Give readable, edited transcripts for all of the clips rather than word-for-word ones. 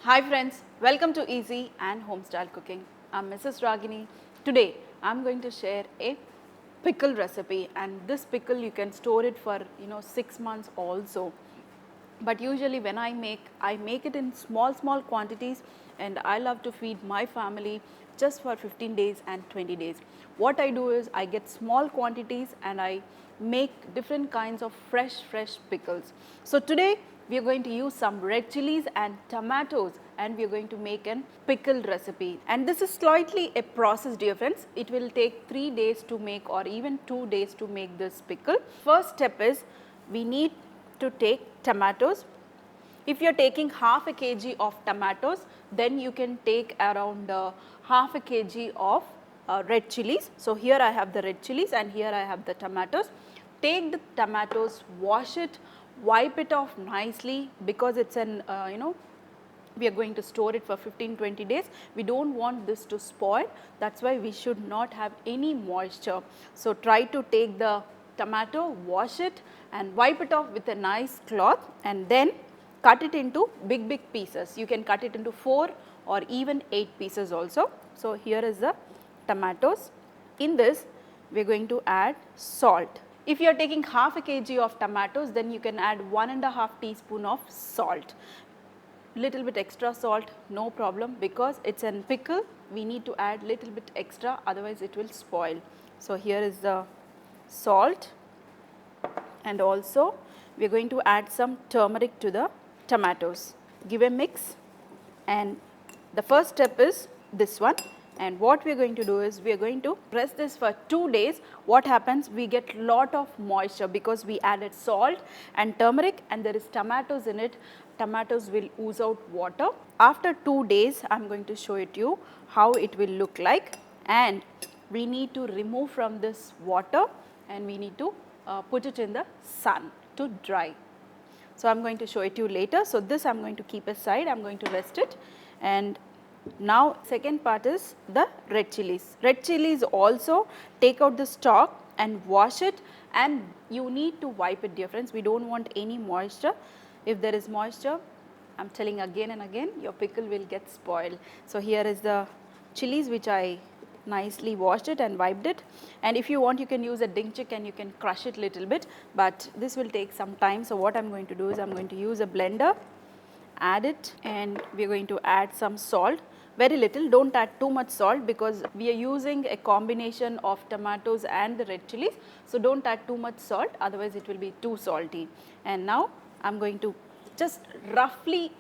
Hi friends, welcome to Easy and Homestyle Cooking. I'm Mrs. Ragini. Today I'm going to share a pickle recipe, and this pickle you can store it for 6 months also. But usually when I make it in small quantities, and I love to feed my family just for 15 days and 20 days. What I do is I get small quantities and I make different kinds of fresh pickles. So today we are going to use some red chilies and tomatoes, and we are going to make an pickle recipe. And this is slightly a process, dear friends. It will take 3 days to make, or even 2 days to make this pickle. First step is we need to take tomatoes. If you are taking half a kg of tomatoes, then you can take around half a kg of red chilies. So here I have the red chilies and here I have the tomatoes. Take the tomatoes, wash it, wipe it off nicely, because it's an we are going to store it for 15-20 days. We don't want this to spoil. That's why we should not have any moisture. So try to take the tomato, wash it and wipe it off with a nice cloth, and then cut it into big pieces. You can cut it into 4 or even 8 pieces also. So here is the tomatoes. In this we are going to add salt. If you are taking half a kg of tomatoes, then you can add 1.5 teaspoon of salt. Little bit extra salt, no problem, because it's a pickle. We need to add little bit extra, otherwise it will spoil. So here is the salt, and also we are going to add some turmeric to the tomatoes. Give a mix, and the first step is this one. And what we are going to do is we are going to rest this for 2 days. What happens? We get lot of moisture because we added salt and turmeric, and there is tomatoes in it. Tomatoes will ooze out water. After 2 days, I am going to show it to you how it will look like, and we need to remove from this water, and we need to put it in the sun to dry. So I am going to show it to you later. So this I am going to keep aside. I am going to rest it. And now second part is the red chilies. Red chilies also take out the stalk and wash it, and you need to wipe it, dear friends. We don't want any moisture. If there is moisture, I am telling again and again, your pickle will get spoiled. So here is the chilies which I nicely washed it and wiped it. And if you want, you can use a dingchik and you can crush it little bit, but this will take some time. So what I am going to do is I am going to use a blender, add it, and we are going to add some salt. Very little, don't add too much salt, because we are using a combination of tomatoes and the red chilies. So don't add too much salt, otherwise it will be too salty. And now I am going to just roughly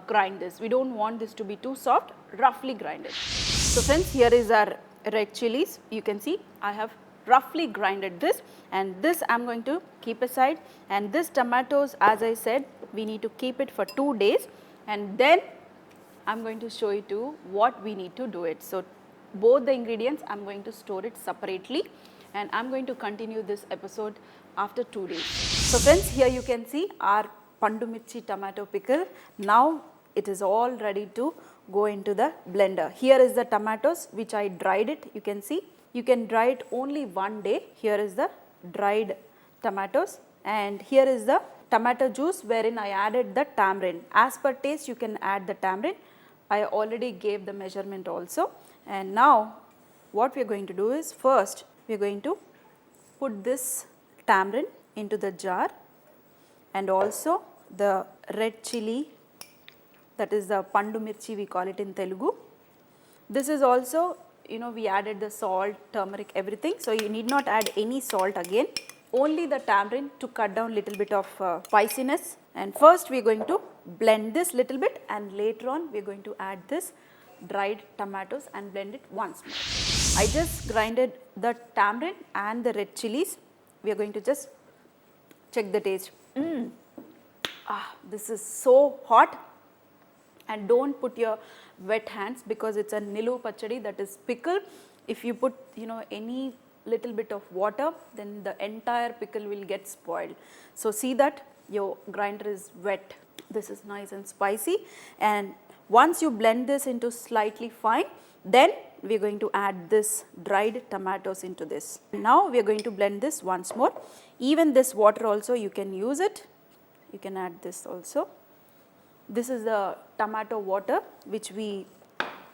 grind this. We don't want this to be too soft, roughly grind it. So friends, here is our red chilies. You can see I have roughly grinded this, and this I am going to keep aside. And this tomatoes, as I said, we need to keep it for 2 days, and then I am going to show you to what we need to do it. So both the ingredients I am going to store it separately, and I am going to continue this episode after 2 days. So friends, here you can see our pandu mirchi tomato pickle. Now it is all ready to go into the blender. Here is the tomatoes which I dried it. You can see, you can dry it only 1 day. Here is the dried tomatoes, and here is the tomato juice wherein I added the tamarind. As per taste, you can add the tamarind. I already gave the measurement also. And now what we are going to do is, first we are going to put this tamarind into the jar, and also the red chili, that is the pandu mirchi, we call it in Telugu. This is also, we added the salt, turmeric, everything. So you need not add any salt again, only the tamarind to cut down little bit of spiciness. And first we are going to blend this little bit, and later on we are going to add this dried tomatoes and blend it once more. I just grinded the tamarind and the red chilies. We are going to just check the taste. This is so hot. And don't put your wet hands, because it's a nilu pachadi, that is pickle. If you put any little bit of water, then the entire pickle will get spoiled. So see that your grinder is wet. This is nice and spicy, and once you blend this into slightly fine, then we are going to add this dried tomatoes into this. Now we are going to blend this once more. Even this water also you can use it. You can add this also. This is the tomato water which we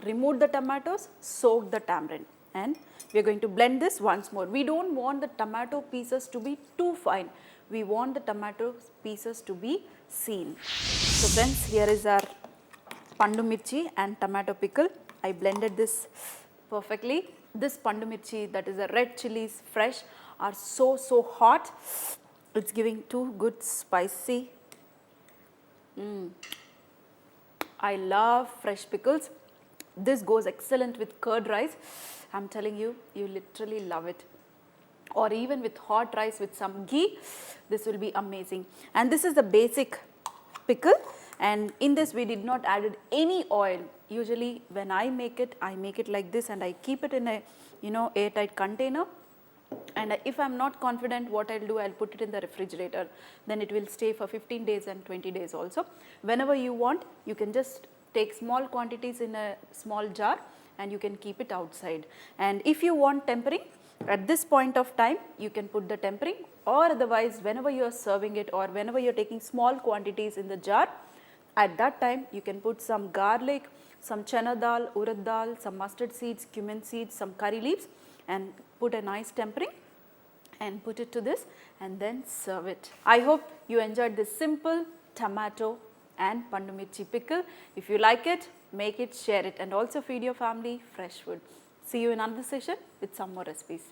removed the tomatoes, soaked the tamarind, and we are going to blend this once more. We don't want the tomato pieces to be too fine. We want the tomato pieces to be seen. So friends, here is our pandu mirchi and tomato pickle. I blended this perfectly. This pandu mirchi, that is the red chilies fresh, are so hot. It's giving too good spicy. I love fresh pickles. This goes excellent with curd rice. I'm telling you, you literally love it. Or even with hot rice with some ghee, this will be amazing. And this is the basic pickle, and in this we did not added any oil. Usually when I make it like this, and I keep it in a airtight container. And if I am not confident, what I will do, I will put it in the refrigerator. Then it will stay for 15 days and 20 days also. Whenever you want, you can just take small quantities in a small jar and you can keep it outside. And if you want tempering, at this point of time, you can put the tempering, or otherwise whenever you are serving it or whenever you are taking small quantities in the jar, at that time you can put some garlic, some chana dal, urad dal, some mustard seeds, cumin seeds, some curry leaves, and put a nice tempering and put it to this and then serve it. I hope you enjoyed this simple tomato and pandu mirchi pickle. If you like it, make it, share it, and also feed your family fresh food. See you in another session with some more recipes.